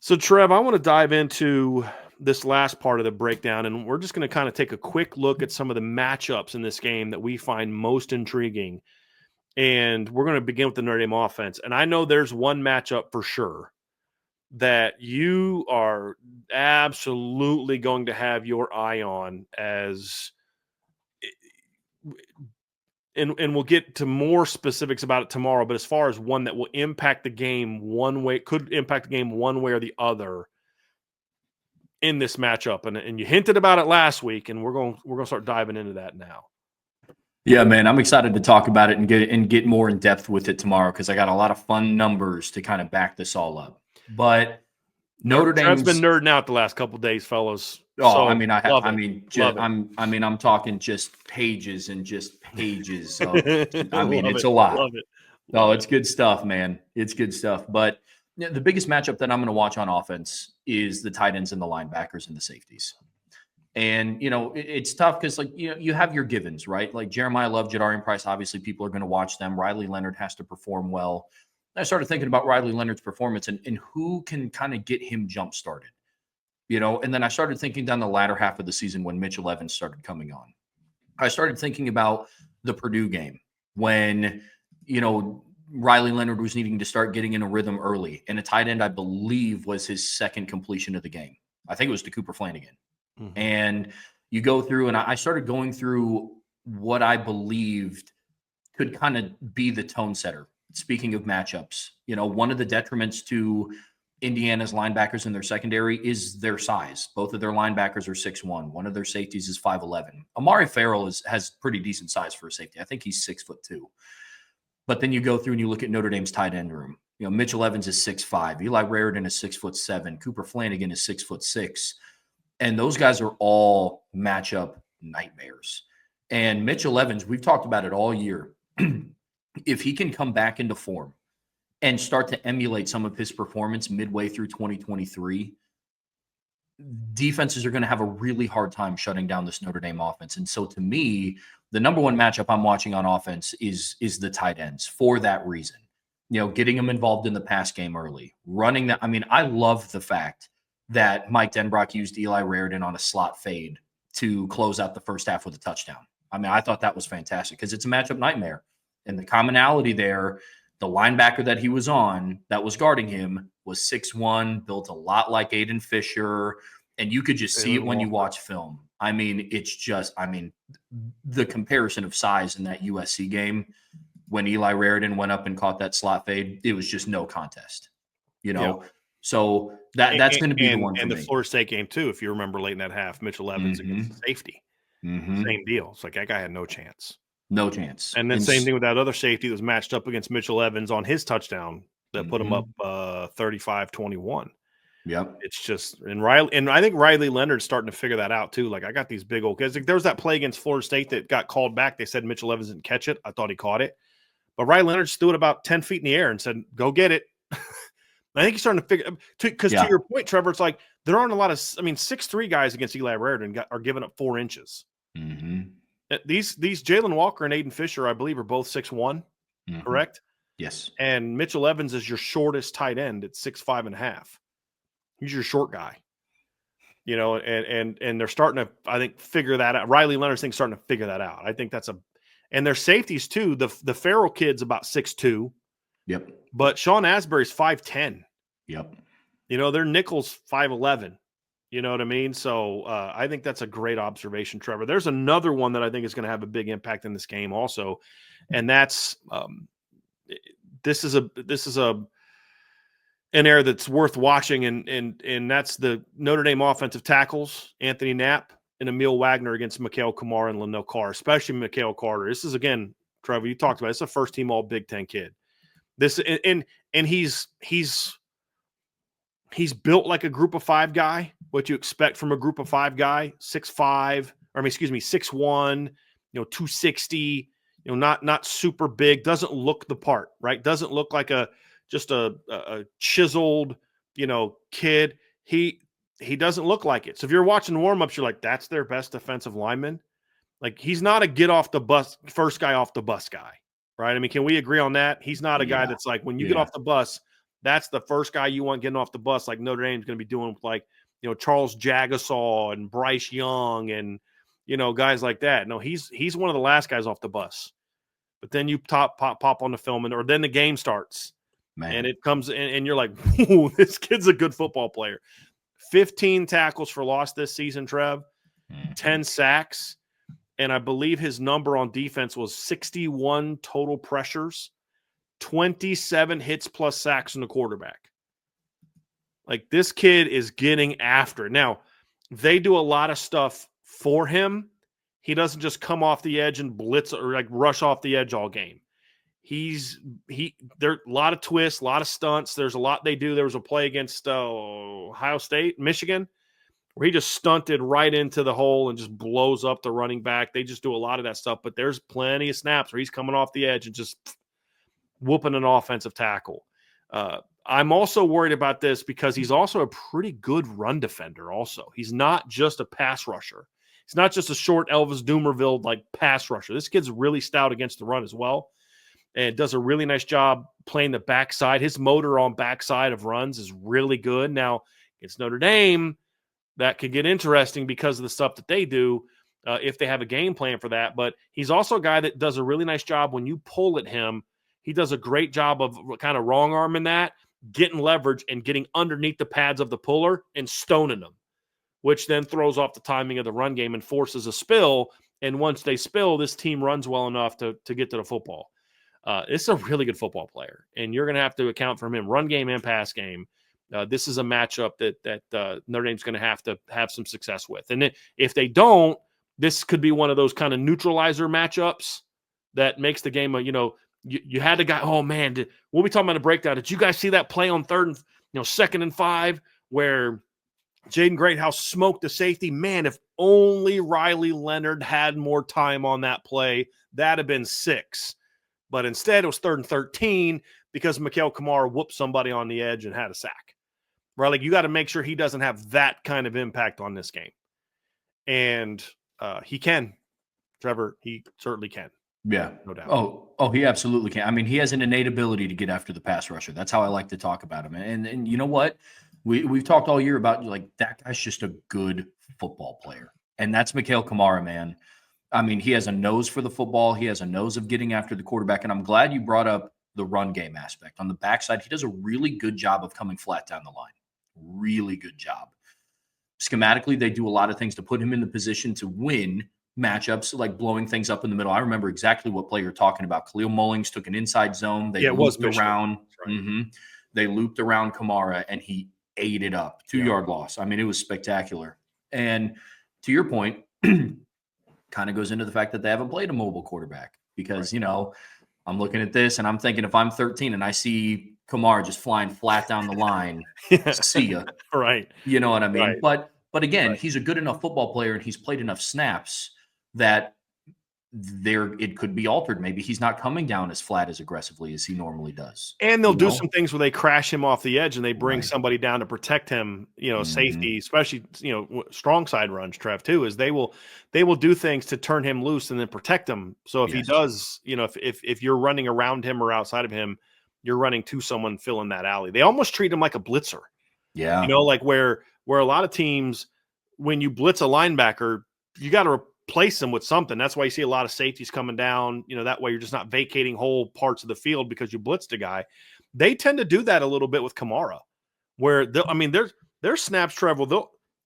So, Trev, I want to dive into this last part of the breakdown, and we're just going to kind of take a quick look at some of the matchups in this game that we find most intriguing. And we're going to begin with the Notre Dame offense. And I know there's one matchup for sure that you are absolutely going to have your eye on as and we'll get to more specifics about it tomorrow, but as far as one that will impact the game one way, could impact the game one way or the other in this matchup. And you hinted about it last week, and we're going to start diving into that now. Yeah, man, I'm excited to talk about it and get more in depth with it tomorrow because I got a lot of fun numbers to kind of back this all up. But Notre Trev's Dame's been nerding out the last couple of days, fellows. Oh, So, I mean, I'm talking just pages and just pages. Of, I mean, it's a lot. Love it. No, it's good stuff, man. It's good stuff. But the biggest matchup that I'm going to watch on offense is the tight ends and the linebackers and the safeties. And, it's tough because, you have your givens, right? Like Jeremiah Love, Jadarian Price, obviously people are going to watch them. Riley Leonard has to perform well. I started thinking about Riley Leonard's performance and who can kind of get him jump-started. And then I started thinking down the latter half of the season when Mitchell Evans started coming on. I started thinking about the Purdue game when, Riley Leonard was needing to start getting in a rhythm early. And a tight end, I believe, was his second completion of the game. I think it was to Cooper Flanagan. Mm-hmm. And you go through, and I started going through what I believed could kind of be the tone setter. Speaking of matchups, one of the detriments to Indiana's linebackers in their secondary is their size. Both of their linebackers are 6'1". One of their safeties is 5'11". Amari Farrell has pretty decent size for a safety. I think he's 6'2". But then you go through and you look at Notre Dame's tight end room. Mitchell Evans is 6'5". Eli Raridan is 6'7". Cooper Flanagan is 6'6". And those guys are all matchup nightmares. And Mitchell Evans, we've talked about it all year. If he can come back into form and start to emulate some of his performance midway through 2023, defenses are going to have a really hard time shutting down this Notre Dame offense. And so to me, the number one matchup I'm watching on offense is the tight ends for that reason. Getting them involved in the pass game early, running that. I mean, I love the fact that Mike Denbrock used Eli Raridan on a slot fade to close out the first half with a touchdown. I mean, I thought that was fantastic because it's a matchup nightmare. And the commonality there, the linebacker that he was on that was guarding him was 6'1", built a lot like Aiden Fisher, and you could just see it when you watch film. I mean, the comparison of size in that USC game when Eli Raridan went up and caught that slot fade, it was just no contest, Yeah. So that's going to be the one for me. And the Florida State game, too, if you remember late in that half, Mitchell Evans against the safety. Mm-hmm. Same deal. It's like that guy had no chance. No chance. And then same thing with that other safety that was matched up against Mitchell Evans on his touchdown that put him up 35-21. Yep. It's just and I think Riley Leonard's starting to figure that out too. Like I got these big old kids. Like, there was that play against Florida State that got called back. They said Mitchell Evans didn't catch it. I thought he caught it. But Riley Leonard just threw it about 10 feet in the air and said, go get it. I think he's starting to figure because to your point, Trevor, it's like there aren't a lot of 6'3" guys against Eli Raridan are giving up 4 inches. Mm-hmm. These Jalen Walker and Aiden Fisher, I believe, are both 6'1", correct? Yes. And Mitchell Evans is your shortest tight end at 6'5.5". He's your short guy. And they're starting to, I think, figure that out. Riley Leonard's starting to figure that out. I think that's and their safeties too. The Farrell kid's about 6'2". Yep. But Sean Asbury's 5'10". Yep. Their nickel's 5'11". You know what I mean? So I think that's a great observation, Trevor. There's another one that I think is going to have a big impact in this game also, and that's this is an area that's worth watching, and that's the Notre Dame offensive tackles, Anthony Knapp and Emil Wagner against Mikhail Kumar and Lindell Carr, especially Mikhail Carter. This is, again, Trevor, you talked about it. It's a first-team All Big Ten kid. This and he's built like a group of 5 guy, what you expect from a group of 5 guy, 6'1", 260, not super big, doesn't look the part, right? Doesn't look like just a chiseled, kid. He doesn't look like it. So if you're watching warm-ups, you're like, that's their best defensive lineman. Like, he's not a get off the bus, first guy off the bus guy, right? I mean, can we agree on that? He's not a guy that's like, when you get off the bus, that's the first guy you want getting off the bus, like Notre Dame's going to be doing with, like, Charles Jagasaw and Bryce Young and, guys like that. No, he's one of the last guys off the bus. But then you pop on the film, or then the game starts. Man. And it comes in, and you're like, ooh, this kid's a good football player. 15 tackles for loss this season, Trev, 10 sacks. And I believe his number on defense was 61 total pressures, 27 hits plus sacks on the quarterback. Like, this kid is getting after it. Now, they do a lot of stuff for him. He doesn't just come off the edge and blitz or like rush off the edge all game. There a lot of twists, a lot of stunts. There's a lot they do. There was a play against Ohio State, Michigan, where he just stunted right into the hole and just blows up the running back. They just do a lot of that stuff, but there's plenty of snaps where he's coming off the edge and just whooping an offensive tackle. I'm also worried about this because he's also a pretty good run defender also. He's not just a pass rusher. He's not just a short Elvis Dumerville like pass rusher. This kid's really stout against the run as well, and does a really nice job playing the backside. His motor on backside of runs is really good. Now, against Notre Dame, that could get interesting because of the stuff that they do if they have a game plan for that. But he's also a guy that does a really nice job when you pull at him. He does a great job of kind of wrong arming that, getting leverage and getting underneath the pads of the puller and stoning them, which then throws off the timing of the run game and forces a spill. And once they spill, this team runs well enough to get to the football. It's a really good football player, and you're going to have to account for him run game and pass game. This is a matchup that Notre Dame's going to have some success with. And if they don't, this could be one of those kind of neutralizer matchups that makes the game, you had the guy, oh man, we'll be talking about a breakdown. Did you guys see that play on 2nd and 5 where Jaden Greathouse smoked the safety? Man, if only Riley Leonard had more time on that play, that'd have been 6. But instead, it was 3rd and 13 because Mikael Kamara whooped somebody on the edge and had a sack. Right? Like, you got to make sure he doesn't have that kind of impact on this game. And he can. Trevor, he certainly can. Yeah. No doubt. Oh, he absolutely can. I mean, he has an innate ability to get after the pass rusher. That's how I like to talk about him. And you know what? We've talked all year about, like, that guy's just a good football player. And that's Mikael Kamara, man. I mean, he has a nose for the football. He has a nose of getting after the quarterback. And I'm glad you brought up the run game aspect. On the backside, he does a really good job of coming flat down the line. Really good job. Schematically, they do a lot of things to put him in the position to win matchups, like blowing things up in the middle. I remember exactly what play you're talking about. Khalil Mullings took an inside zone. They looped around. Right. They looped around Kamara, and he ate it up. 2-yard loss. I mean, it was spectacular. And to your point, kind of goes into the fact that they haven't played a mobile quarterback because, I'm looking at this and I'm thinking, if I'm 13 and I see Kamara just flying flat down the line, see ya. Right. You know what I mean? Right. But again, he's a good enough football player and he's played enough snaps that it could be altered. Maybe he's not coming down as flat as aggressively as he normally does. And they'll do some things where they crash him off the edge and they bring somebody down to protect him, safety, especially, strong side runs, Trev, too, is they will do things to turn him loose and then protect him. So if he does, if you're running around him or outside of him, you're running to someone filling that alley. They almost treat him like a blitzer. Yeah. Like where a lot of teams, when you blitz a linebacker, you got to replace them with something. That's why you see a lot of safeties coming down. That way you're just not vacating whole parts of the field because you blitzed a guy. They tend to do that a little bit with Kamara, where there's snaps, Trevor.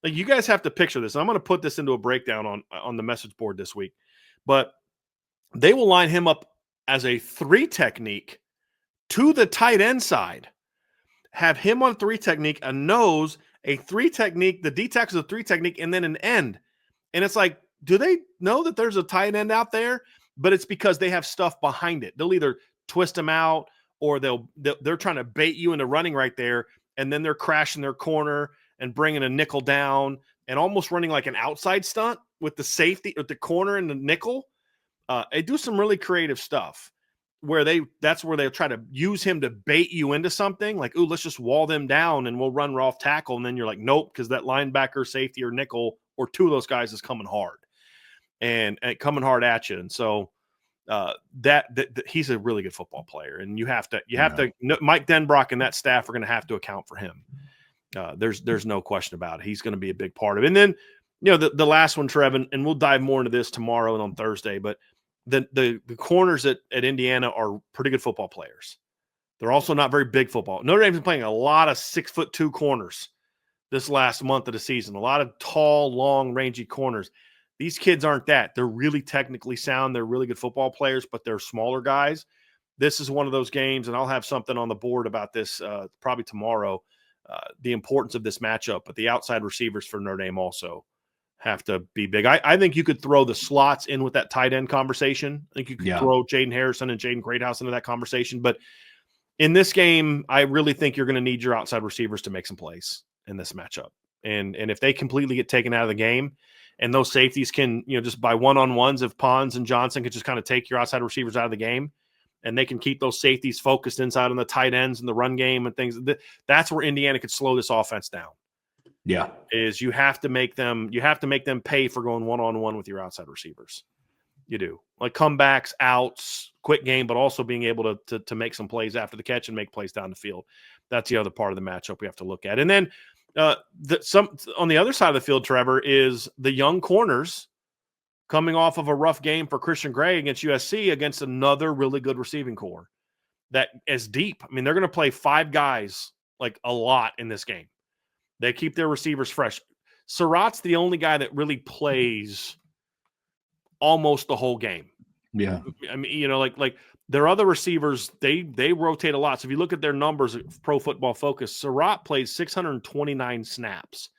You guys have to picture this. I'm going to put this into a breakdown on the message board this week, but they will line him up as a 3 technique to the tight end side, have him on 3 technique, a nose, a 3 technique, the D tackle is a 3 technique, and then an end. And it's like, do they know that there's a tight end out there? But it's because they have stuff behind it. They'll either twist them out or they're trying to bait you into running right there, and then they're crashing their corner and bringing a nickel down and almost running like an outside stunt with the safety at the corner and the nickel. They do some really creative stuff where that's where they'll try to use him to bait you into something like, ooh, let's just wall them down and we'll run off tackle. And then you're like, nope, because that linebacker, safety, or nickel or 2 of those guys is coming hard and coming hard at you. And so that he's a really good football player, and you have to Mike Denbrock and that staff are going to have to account for him. There's no question about it. He's going to be a big part of it. And then, the last one, Trev, and we'll dive more into this tomorrow and on Thursday, but the corners at Indiana are pretty good football players. They're also not very big football. Notre Dame's been playing a lot of 6'2" corners this last month of the season, a lot of tall, long, rangy corners. These kids aren't that. They're really technically sound. They're really good football players, but they're smaller guys. This is one of those games, and I'll have something on the board about this probably tomorrow, the importance of this matchup. But the outside receivers for Notre Dame also have to be big. I think you could throw the slots in with that tight end conversation. I think you could throw Jaden Harrison and Jaden Greathouse into that conversation. But in this game, I really think you're going to need your outside receivers to make some plays in this matchup. And if they completely get taken out of the game, and those safeties can, just by one-on-ones, if Pons and Johnson can just kind of take your outside receivers out of the game, and they can keep those safeties focused inside on the tight ends and the run game and things, that's where Indiana could slow this offense down. Yeah. Is you have to make them pay for going one-on-one with your outside receivers. You do. Like comebacks, outs, quick game, but also being able to make some plays after the catch and make plays down the field. That's the other part of the matchup we have to look at. And then on the other side of the field, Trevor, is the young corners coming off of a rough game for Christian Gray against USC against another really good receiving core that is deep. I mean, they're going to play 5 guys like a lot in this game. They keep their receivers fresh. Surratt's the only guy that really plays almost the whole game. Yeah. I mean, like their other receivers, they rotate a lot. So if you look at their numbers at Pro Football Focus, Surratt plays 629 snaps.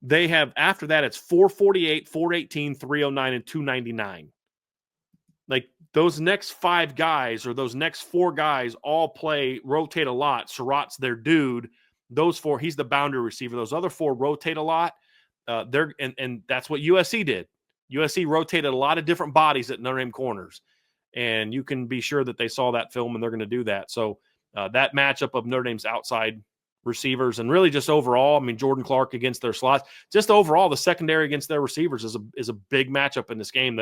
They have, after that, it's 448, 418, 309, and 299. Like those next 5 guys or those next 4 guys all rotate a lot. Surratt's their dude. Those 4, he's the boundary receiver. Those other 4 rotate a lot. And that's what USC did. USC rotated a lot of different bodies at Notre Dame corners. And you can be sure that they saw that film and they're going to do that. So that matchup of Notre Dame's outside receivers and really just overall, I mean, Jordan Clark against their slots, just overall the secondary against their receivers is a big matchup in this game.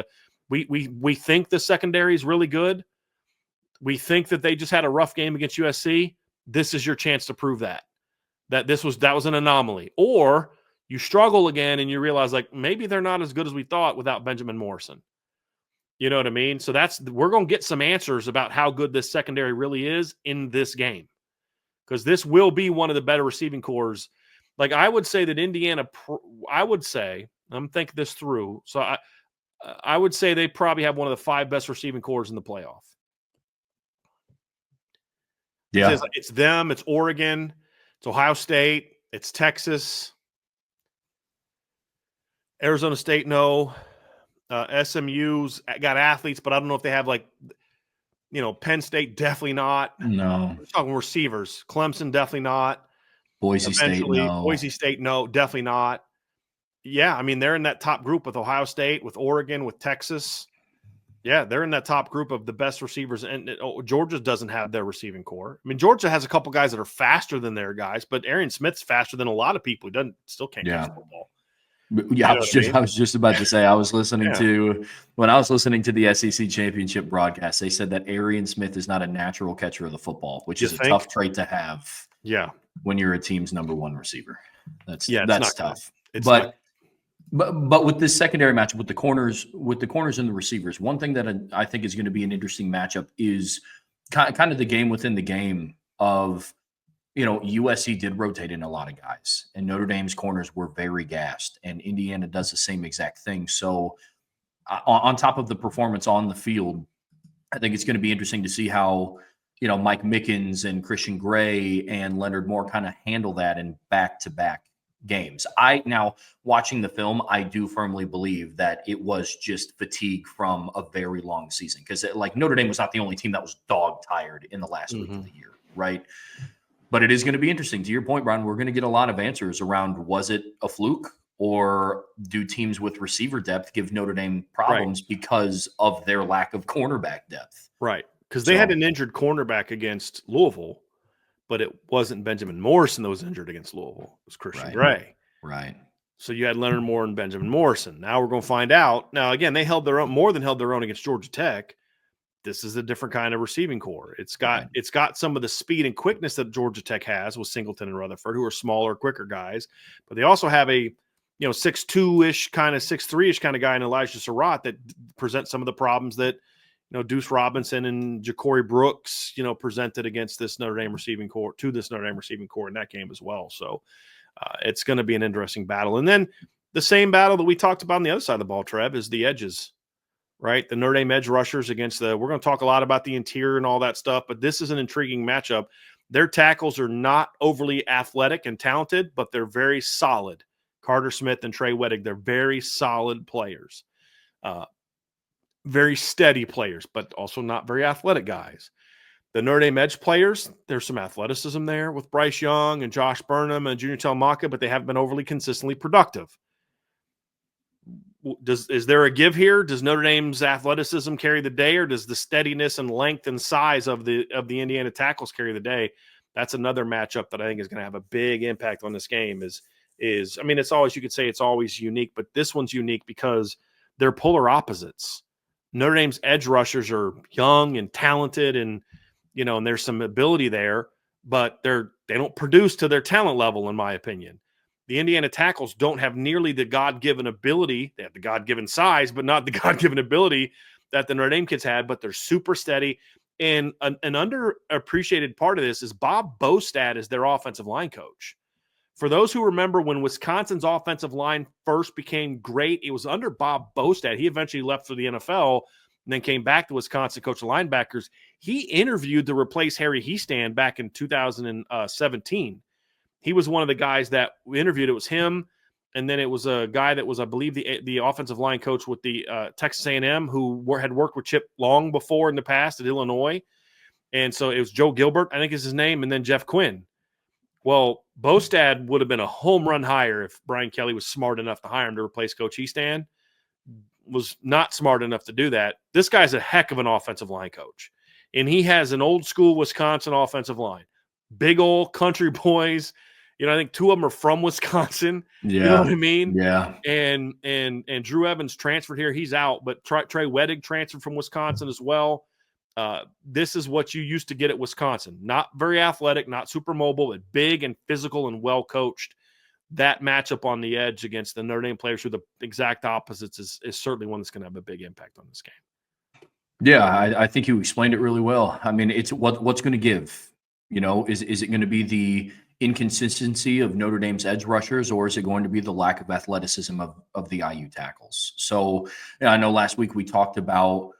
We think the secondary is really good. We think that they just had a rough game against USC. This is your chance to prove that that was an anomaly. Or you struggle again and you realize like maybe they're not as good as we thought without Benjamin Morrison. You know what I mean? So we're going to get some answers about how good this secondary really is in this game, because this will be one of the better receiving cores. Like I would say that Indiana, I'm thinking this through. So I would say they probably have one of the 5 best receiving cores in the playoff. Yeah. It's them, it's Oregon, it's Ohio State, it's Texas, Arizona State, no. SMU's got athletes, but I don't know if they have Penn State, definitely not. No. We're talking receivers. Clemson, definitely not. Boise State, no. Boise State, no, definitely not. Yeah, I mean, they're in that top group with Ohio State, with Oregon, with Texas. Yeah, they're in that top group of the best receivers. And Georgia doesn't have their receiving core. I mean, Georgia has a couple guys that are faster than their guys, but Arian Smith's faster than a lot of people who still can't catch football. Yeah, I was just about to say, I was listening to the SEC championship broadcast, they said that Arian Smith is not a natural catcher of the football, which is a tough trait to have. Yeah. When you're a team's number 1 receiver. That's tough. But with this secondary matchup with the corners and the receivers, one thing that I think is going to be an interesting matchup is kind of the game within the game of, USC did rotate in a lot of guys, and Notre Dame's corners were very gassed, and Indiana does the same exact thing. So on top of the performance on the field, I think it's going to be interesting to see how, Mike Mickens and Christian Gray and Leonard Moore kind of handle that in back-to-back games. Now watching the film, I do firmly believe that it was just fatigue from a very long season, because Notre Dame was not the only team that was dog tired in the last week of the year, right? But it is going to be interesting. To your point, Brian, we're going to get a lot of answers around, was it a fluke, or do teams with receiver depth give Notre Dame problems because of their lack of cornerback depth? Right. Because they had an injured cornerback against Louisville, but it wasn't Benjamin Morrison that was injured against Louisville. It was Christian Gray. Right. So you had Leonard Moore and Benjamin Morrison. Now we're going to find out. Now, again, they held their own, more than held their own against Georgia Tech. this is a different kind of receiving core. It's got some of the speed and quickness that Georgia Tech has with Singleton and Rutherford, who are smaller, quicker guys, but they also have a 6'2" kind of 6'3" kind of guy in Elijah Surratt that presents some of the problems that Deuce Robinson and Ja'Cory Brooks presented against this Notre Dame receiving core in that game as well. So it's going to be an interesting battle. And then the same battle that we talked about on the other side of the ball, Trev, is the edges. Right? The Notre Dame edge rushers against we're going to talk a lot about the interior and all that stuff, but this is an intriguing matchup. Their tackles are not overly athletic and talented, but they're very solid. Carter Smith and Trey Wedig, they're very solid players. Very steady players, but also not very athletic guys. The Notre Dame edge players, there's some athleticism there with Bryce Young and Josh Burnham and Junior Telemaka, but they haven't been overly consistently productive. Is there a give here? Does Notre Dame's athleticism carry the day, or does the steadiness and length and size of the Indiana tackles carry the day? That's another matchup that I think is going to have a big impact on this game. It's always, you could say it's always unique, but this one's unique because they're polar opposites. Notre Dame's edge rushers are young and talented, and and there's some ability there, but they don't produce to their talent level, in my opinion. The Indiana tackles don't have nearly the God-given ability. They have the God-given size, but not the God-given ability that the Notre Dame kids had, but they're super steady. And an underappreciated part of this is Bob Bostad is their offensive line coach. For those who remember when Wisconsin's offensive line first became great, it was under Bob Bostad. He eventually left for the NFL and then came back to Wisconsin, coach of linebackers. He interviewed to replace Harry Hiestand back in 2017. He was one of the guys that we interviewed. It was him, and then it was a guy that was, I believe, the offensive line coach with the Texas A&M, who had worked with Chip Long before in the past at Illinois. And so it was Joe Gilbert, I think is his name, and then Jeff Quinn. Well, Bostad would have been a home run hire if Brian Kelly was smart enough to hire him to replace Coach Hiestand. Was not smart enough to do that. This guy's a heck of an offensive line coach, and he has an old school Wisconsin offensive line. Big old country boys. I think two of them are from Wisconsin. Yeah. You know what I mean? Yeah. And Drew Evans transferred here. He's out, but Trey Wedig transferred from Wisconsin as well. This is what you used to get at Wisconsin. Not very athletic, not super mobile, but big and physical and well coached. That matchup on the edge against the Notre Dame players who are the exact opposites is certainly one that's going to have a big impact on this game. Yeah, I think you explained it really well. I mean, it's what's going to give. Is it going to be the inconsistency of Notre Dame's edge rushers, or is it going to be the lack of athleticism of the IU tackles? So I know last week we talked about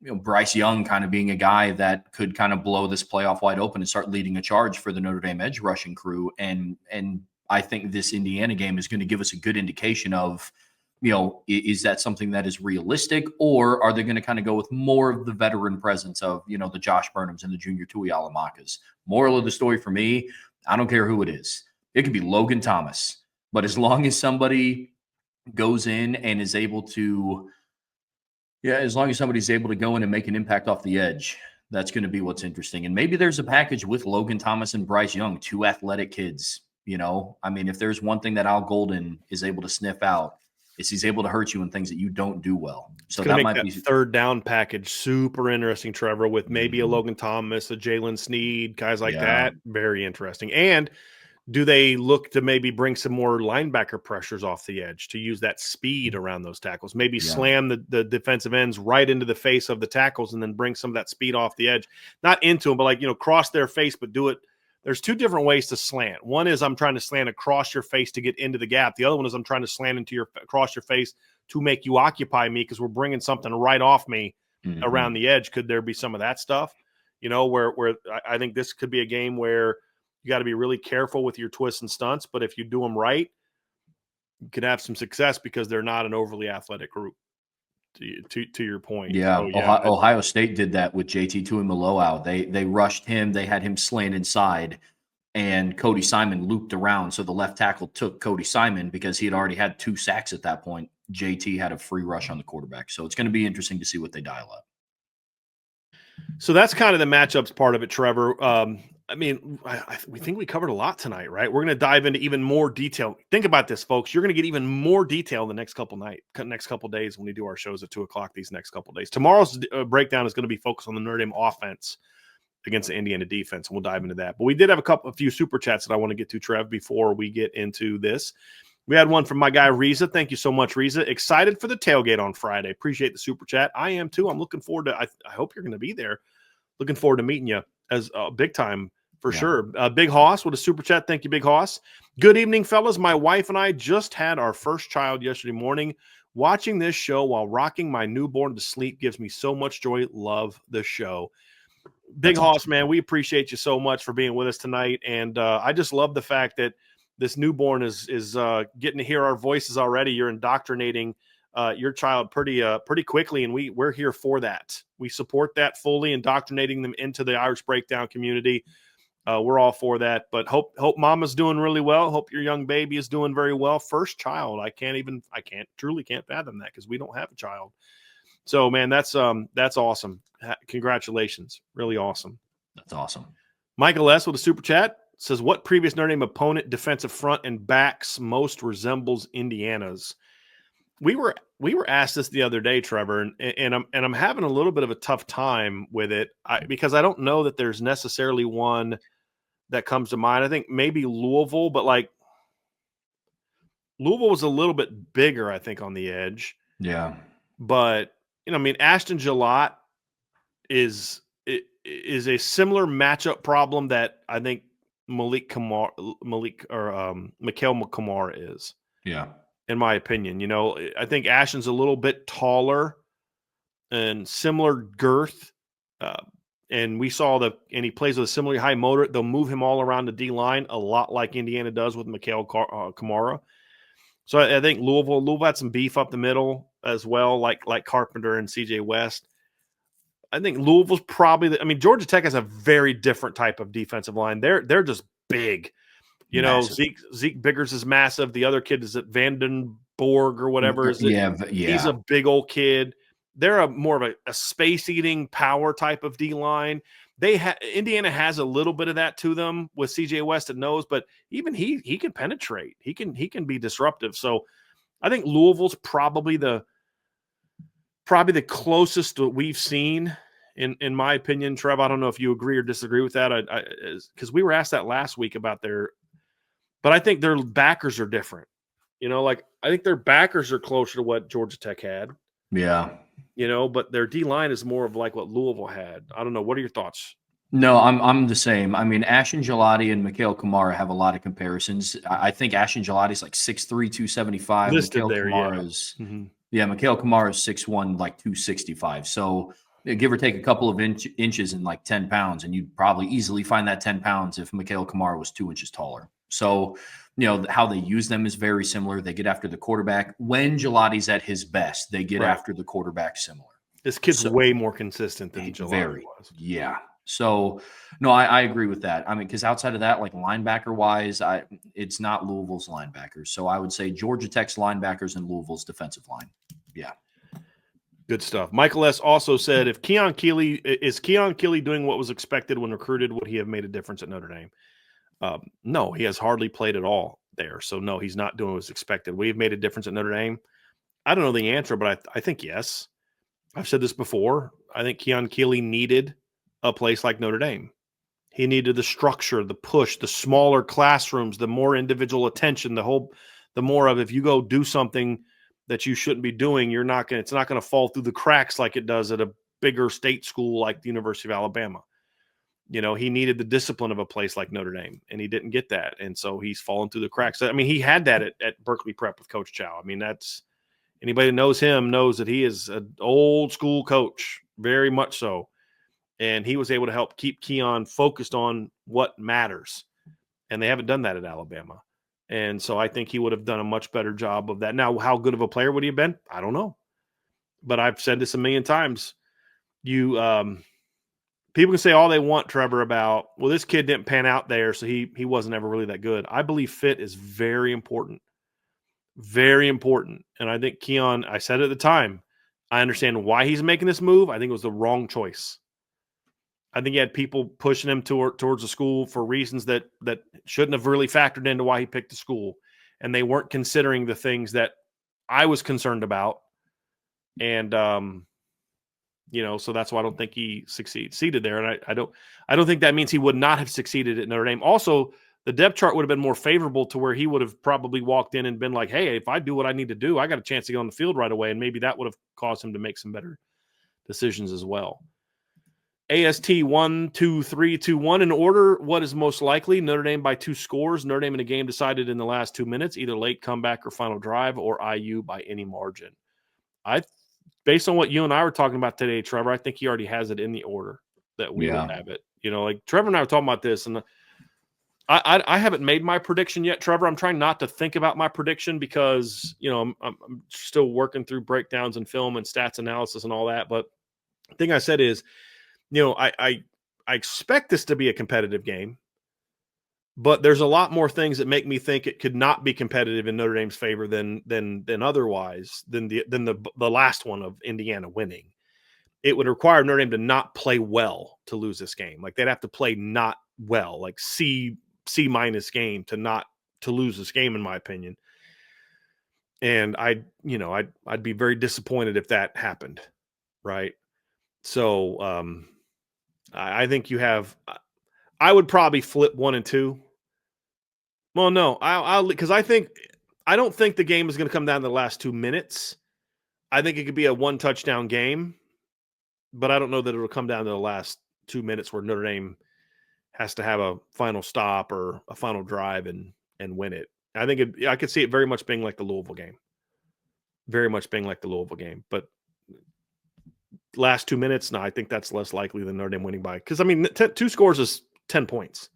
Bryce Young kind of being a guy that could kind of blow this playoff wide open and start leading a charge for the Notre Dame edge rushing crew. And I think this Indiana game is going to give us a good indication of, is that something that is realistic, or are they going to kind of go with more of the veteran presence of, the Josh Burnhams and the Junior Tuialamakas? Moral of the story for me, I don't care who it is. It could be Logan Thomas, but as long as somebody goes in and is able to, as long as somebody's able to go in and make an impact off the edge, that's going to be what's interesting. And maybe there's a package with Logan Thomas and Bryce Young, two athletic kids. If there's one thing that Al Golden is able to sniff out, is he's able to hurt you in things that you don't do well. So that might be third down package super interesting, Trevor, with maybe a Logan Thomas, a Jalen Sneed, guys like that. Very interesting. And do they look to maybe bring some more linebacker pressures off the edge to use that speed around those tackles? Maybe slam the defensive ends right into the face of the tackles and then bring some of that speed off the edge. Not into them, but cross their face, but do it. There's two different ways to slant. One is I'm trying to slant across your face to get into the gap. The other one is I'm trying to slant across your face to make you occupy me because we're bringing something right off me around the edge. Could there be some of that stuff? Where I think this could be a game where you got to be really careful with your twists and stunts, but if you do them right, you could have some success because they're not an overly athletic group. To your point. Yeah, Ohio State did that with JT Tuimoloau. They rushed him. They had him slant inside, and Cody Simon looped around. So the left tackle took Cody Simon because he had already had 2 sacks at that point. JT had a free rush on the quarterback. So it's going to be interesting to see what they dial up. So that's kind of the matchups part of it, Trevor. I mean, we think we covered a lot tonight, right? We're going to dive into even more detail. Think about this, folks. You're going to get even more detail in the next couple days when we do our shows at 2:00 these next couple days. Tomorrow's breakdown is going to be focused on the Notre Dame offense against the Indiana defense, and we'll dive into that. But we did have a few super chats that I want to get to, Trev, before we get into this. We had one from my guy Riza. Thank you so much, Riza. Excited for the tailgate on Friday. Appreciate the super chat. I am too. I'm looking forward to. I hope you're going to be there. Looking forward to meeting you as big time for sure. Big Hoss with a super chat. Thank you, Big Hoss. Good evening, fellas. My wife and I just had our first child yesterday morning. Watching this show while rocking my newborn to sleep gives me so much joy. Love the show. Big Hoss, awesome. Man, we appreciate you so much for being with us tonight. And I just love the fact that this newborn is getting to hear our voices already. You're indoctrinating your child pretty quickly, and we're here for that. We support that fully, indoctrinating them into the Irish Breakdown community. We're all for that. But hope Mama's doing really well. Hope your young baby is doing very well. First child, I truly can't fathom that because we don't have a child. So, man, that's awesome. Congratulations, really awesome. That's awesome. Michael S. with a super chat says, "What previous Notre Dame opponent defensive front and backs most resembles Indiana's?" We were asked this the other day, Trevor, and I'm having a little bit of a tough time with it because I don't know that there's necessarily one that comes to mind. I think maybe Louisville, but like Louisville was a little bit bigger, I think, on the edge. Yeah, but I mean, Ashton Gillott is a similar matchup problem that I think Mikael Kamara is. Yeah. In my opinion, I think Ashton's a little bit taller and similar girth. And we saw and he plays with a similarly high motor. They'll move him all around the D line a lot like Indiana does with Mikael Kamara. So I think Louisville had some beef up the middle as well, like Carpenter and CJ West. I think Louisville's probably Georgia Tech has a very different type of defensive line. They're just big. Massive. Zeke Biggers is massive. The other kid is at Vandenborg or whatever. Yeah. He's a big old kid. They're more of a space-eating power type of D-line. Indiana has a little bit of that to them with CJ West at nose, but even he can penetrate. He can be disruptive. So I think Louisville's probably the closest that we've seen in my opinion. Trev, I don't know if you agree or disagree with that. Because we were asked that last week about but I think their backers are different. I think their backers are closer to what Georgia Tech had. Yeah. But their D line is more of like what Louisville had. I don't know. What are your thoughts? No, I'm the same. I mean, Ashton Gillott and Mikael Kamara have a lot of comparisons. I think Ashton Gillott is like 6'3", 275. Listed there, Kamara is, Mikael Kamara is 6'1", like 265. So give or take a couple of inches and like 10 pounds, and you'd probably easily find that 10 pounds if Mikael Kamara was 2 inches taller. So, how they use them is very similar. They get after the quarterback. When Gilotti's at his best, they get after the quarterback similar. This kid's way more consistent than Gilotti was. Yeah. So, no, I agree with that. I mean, because outside of that, like linebacker-wise, it's not Louisville's linebackers. So I would say Georgia Tech's linebackers and Louisville's defensive line. Yeah. Good stuff. Michael S. also said, is Keon Keeley doing what was expected when recruited? Would he have made a difference at Notre Dame? No, he has hardly played at all there. So, no, he's not doing what was expected. We've made a difference at Notre Dame. I don't know the answer, but I think yes. I've said this before. I think Keon Keeley needed a place like Notre Dame. He needed the structure, the push, the smaller classrooms, the more individual attention, the more of if you go do something that you shouldn't be doing, it's not going to fall through the cracks like it does at a bigger state school like the University of Alabama. He needed the discipline of a place like Notre Dame, and he didn't get that. And so he's fallen through the cracks. I mean, he had that at Berkeley Prep with Coach Chow. I mean, that's anybody that knows him knows that he is an old school coach, very much so. And he was able to help keep Keon focused on what matters. And they haven't done that at Alabama. And so I think he would have done a much better job of that. Now, how good of a player would he have been? I don't know. But I've said this a million times. People can say all they want, Trevor, about, well, this kid didn't pan out there, so he wasn't ever really that good. I believe fit is very important. Very important. And I think Keon, I said at the time, I understand why he's making this move. I think it was the wrong choice. I think he had people pushing him towards the school for reasons that shouldn't have really factored into why he picked the school. And they weren't considering the things that I was concerned about. And, so that's why I don't think he succeeded there. And I don't think that means he would not have succeeded at Notre Dame. Also, the depth chart would have been more favorable to where he would have probably walked in and been like, hey, if I do what I need to do, I got a chance to get on the field right away. And maybe that would have caused him to make some better decisions as well. AST 1, 2, 3, 2, 1 in order. What is most likely? Notre Dame by 2 scores. Notre Dame in a game decided in the last 2 minutes, either late comeback or final drive, or IU by any margin. Based on what you and I were talking about today, Trevor, I think he already has it in the order that we would have it. Like Trevor and I were talking about this, and I haven't made my prediction yet, Trevor. I'm trying not to think about my prediction because, I'm still working through breakdowns and film and stats analysis and all that. But the thing I said is, I expect this to be a competitive game, but there's a lot more things that make me think it could not be competitive in Notre Dame's favor than otherwise than the last one of Indiana winning. It would require Notre Dame to not play well to lose this game. Like they'd have to play not well, like C- game to lose this game, in my opinion. And I'd be very disappointed if that happened. Right. So, I think you have. I would probably flip 1 and 2. Well, no, I'll because I don't think the game is going to come down to the last 2 minutes. I think it could be a 1 touchdown game, but I don't know that it'll come down to the last 2 minutes where Notre Dame has to have a final stop or a final drive and win it. I think I could see it very much being like the Louisville game. Very much being like the Louisville game, but last 2 minutes, no, I think that's less likely than Notre Dame winning by. Because, 2 scores is 10 points.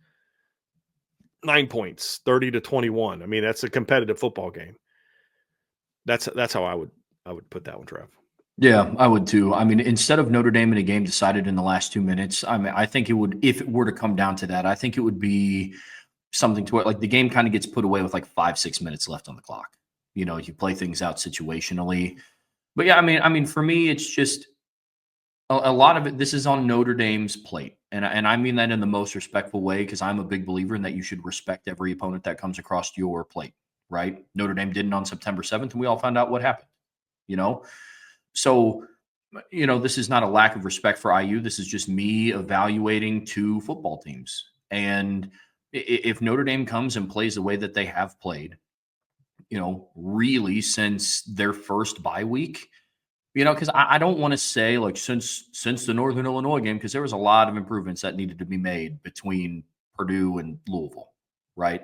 9 points, 30-21. That's a competitive football game. That's how I would put that one, Trev. Yeah, I would too. Instead of Notre Dame in a game decided in the last 2 minutes, I think it would, if it were to come down to that, I think it would be something to where like the game kind of gets put away with like 5-6 minutes left on the clock. You play things out situationally. But yeah, for me, it's just a lot of it. This is on Notre Dame's plate. And I mean that in the most respectful way, because I'm a big believer in that you should respect every opponent that comes across your plate, right? Notre Dame didn't on September 7th, and we all found out what happened, So, this is not a lack of respect for IU. This is just me evaluating 2 football teams. And if Notre Dame comes and plays the way that they have played, really since their first bye week, because I don't want to say like since the Northern Illinois game, because there was a lot of improvements that needed to be made between Purdue and Louisville, right?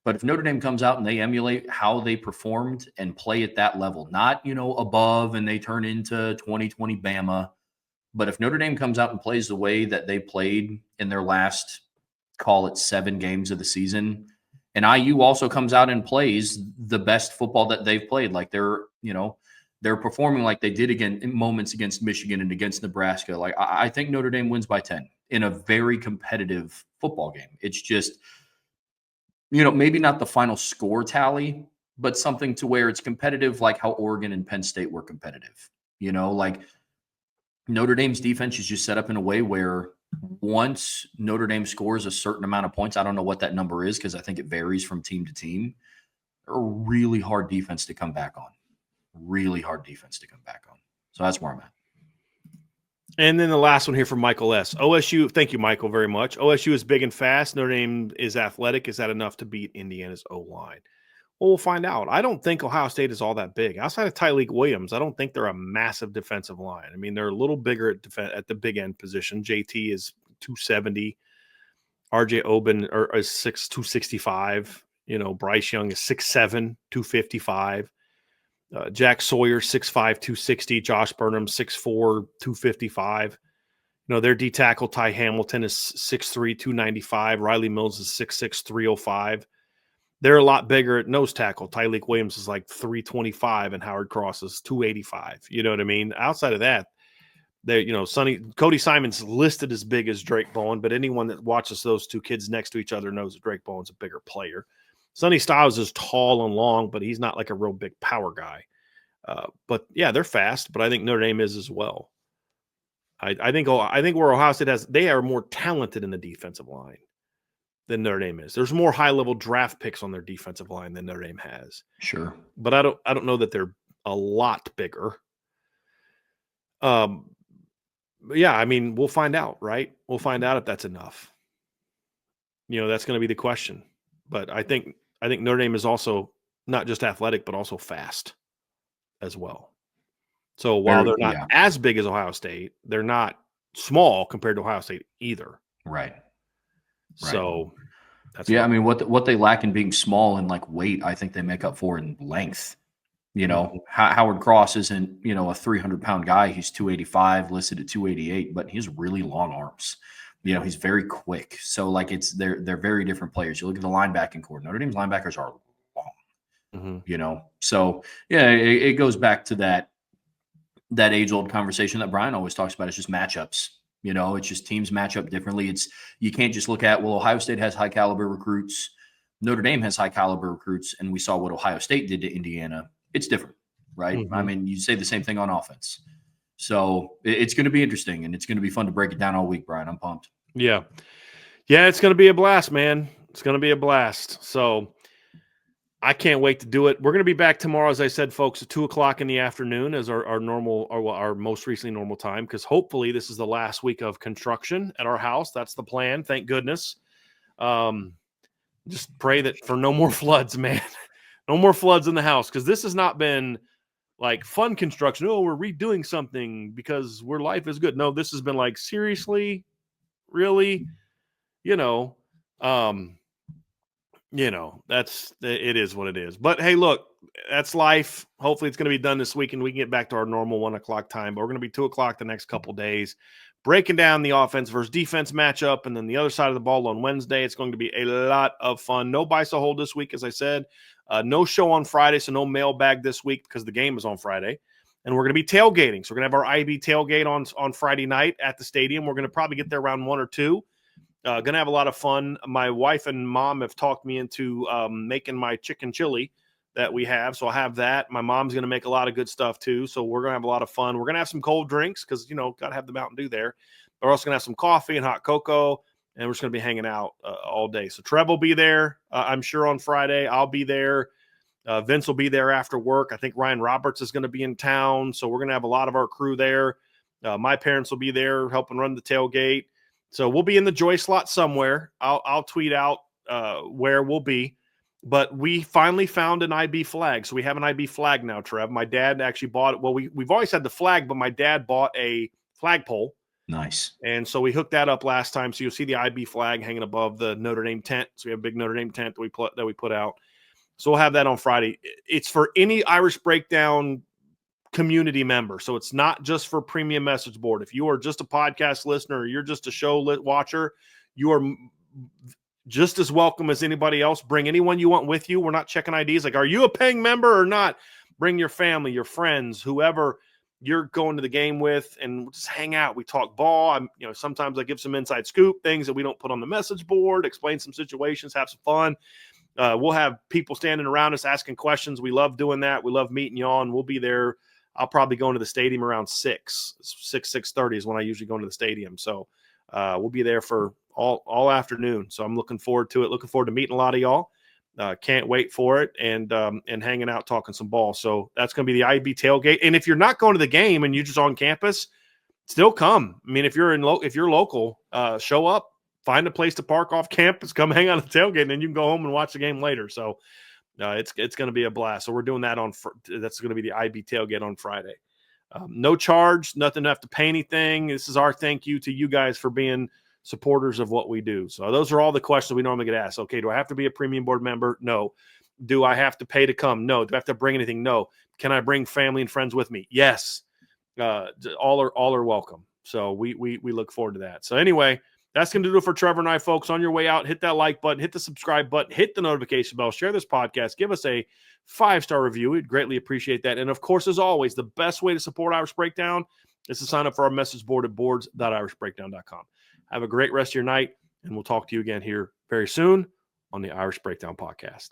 But if Notre Dame comes out and they emulate how they performed and play at that level, not, above and they turn into 2020 Bama, but if Notre Dame comes out and plays the way that they played in their last, call it 7 games of the season, and IU also comes out and plays the best football that they've played, like they're performing like they did again in moments against Michigan and against Nebraska. Like I think Notre Dame wins by 10 in a very competitive football game. It's just, maybe not the final score tally, but something to where it's competitive, like how Oregon and Penn State were competitive. Like Notre Dame's defense is just set up in a way where once Notre Dame scores a certain amount of points, I don't know what that number is because I think it varies from team to team, a really hard defense to come back on. Really hard defense to come back on. So that's where I'm at. And then the last one here from Michael S. OSU, thank you, Michael, very much. OSU is big and fast. Notre Dame is athletic. Is that enough to beat Indiana's O-line? Well, we'll find out. I don't think Ohio State is all that big. Outside of Tyleik Williams, I don't think they're a massive defensive line. They're a little bigger at the big end position. JT is 270. RJ Oben is 265. Bryce Young is 6'7", 255. Jack Sawyer, 6'5", 260. Josh Burnham, 6'4", 255. Their D tackle, Ty Hamilton, is 6'3", 295. Riley Mills is 6'6", 305. They're a lot bigger at nose tackle. Tyleik Williams is like 325, and Howard Cross is 285. You know what I mean? Outside of that, Cody Simon's listed as big as Drake Bowen, but anyone that watches those 2 kids next to each other knows that Drake Bowen's a bigger player. Sonny Styles is tall and long, but he's not like a real big power guy. But yeah, they're fast, but I think Notre Dame is as well. I think where Ohio State they are more talented in the defensive line than Notre Dame is. There's more high-level draft picks on their defensive line than Notre Dame has. Sure. But I don't know that they're a lot bigger. Yeah, I mean, we'll find out, right? We'll find out if that's enough. That's going to be the question. But I think Notre Dame is also not just athletic, but also fast as well. So while they're not as big as Ohio State, they're not small compared to Ohio State either. Right. So that's I mean, what they lack in being small and like weight, I think they make up for in length. Howard Cross isn't, a 300-pound guy. He's 285, listed at 288, but he has really long arms. He's very quick. So like they're very different players. You look at the linebacking core. Notre Dame's linebackers are long. So yeah, it goes back to that age-old conversation that Bryan always talks about. It's just matchups. It's just teams match up differently. You can't just look at, well, Ohio State has high caliber recruits, Notre Dame has high caliber recruits, and we saw what Ohio State did to Indiana. It's different, right? I mean, you say the same thing on offense. So it's going to be interesting, and it's going to be fun to break it down all week, Bryan. I'm pumped. Yeah, it's going to be a blast, man. It's going to be a blast. So I can't wait to do it. We're going to be back tomorrow, as I said, folks, at 2:00 in the afternoon as our normal, our most recently normal time, because hopefully this is the last week of construction at our house. That's the plan. Thank goodness. Just pray that for no more floods, man. No more floods in the house, because this has not been like fun construction. Oh, we're redoing something because life is good. No, this has been like, seriously, really, it is what it is. But hey, look, that's life. Hopefully it's going to be done this week and we can get back to our normal 1:00 time. But we're going to be 2:00 the next couple days, breaking down the offense versus defense matchup, and then the other side of the ball on Wednesday. It's going to be a lot of fun. No Bison Hole this week, as I said. No show on Friday, so no mailbag this week because the game is on Friday. And we're going to be tailgating. So we're going to have our IB tailgate on Friday night at the stadium. We're going to probably get there around 1 or 2. Going to have a lot of fun. My wife and mom have talked me into making my chicken chili that we have. So I'll have that. My mom's going to make a lot of good stuff too. So we're going to have a lot of fun. We're going to have some cold drinks because, got to have the Mountain Dew there. We're also going to have some coffee and hot cocoa. And we're just going to be hanging out all day. So Trev will be there, I'm sure, on Friday. I'll be there. Vince will be there after work. I think Ryan Roberts is going to be in town. So we're going to have a lot of our crew there. My parents will be there helping run the tailgate. So we'll be in the Joy slot somewhere. I'll tweet out where we'll be. But we finally found an IB flag. So we have an IB flag now, Trev. My dad actually bought it. Well, we've always had the flag, but my dad bought a flagpole. Nice. And so we hooked that up last time. So you'll see the IB flag hanging above the Notre Dame tent. So we have a big Notre Dame tent that we put out. So we'll have that on Friday. It's for any Irish Breakdown community member. So it's not just for premium message board. If you are just a podcast listener or you're just a show watcher, you are just as welcome as anybody else. Bring anyone you want with you. We're not checking IDs. Like, are you a paying member or not? Bring your family, your friends, whoever you're going to the game with, and just hang out. We talk ball. Sometimes I give some inside scoop, things that we don't put on the message board, explain some situations, have some fun. We'll have people standing around us asking questions. We love doing that. We love meeting y'all, and we'll be there. I'll probably go into the stadium around 6:30 is when I usually go into the stadium. So we'll be there for all afternoon. So I'm looking forward to it. Looking forward to meeting a lot of y'all. Can't wait for it, and hanging out, talking some ball. So that's going to be the IB tailgate. And if you're not going to the game and you're just on campus, still come. I mean, if you're local, show up, find a place to park off campus, come hang out at the tailgate, and then you can go home and watch the game later. So it's going to be a blast. So we're doing that that's going to be the IB tailgate on Friday. No charge, nothing to have to pay anything. This is our thank you to you guys for being supporters of what we do. So those are all the questions we normally get asked. Okay, do I have to be a premium board member? No. Do I have to pay to come? No. Do I have to bring anything? No. Can I bring family and friends with me? Yes. All are welcome. So we look forward to that. So anyway, that's going to do it for Trevor and I, folks. On your way out, hit that like button, hit the subscribe button, hit the notification bell, share this podcast, give us a 5-star review. We'd greatly appreciate that. And of course, as always, the best way to support Irish Breakdown is to sign up for our message board at boards.irishbreakdown.com. Have a great rest of your night, and we'll talk to you again here very soon on the Irish Breakdown podcast.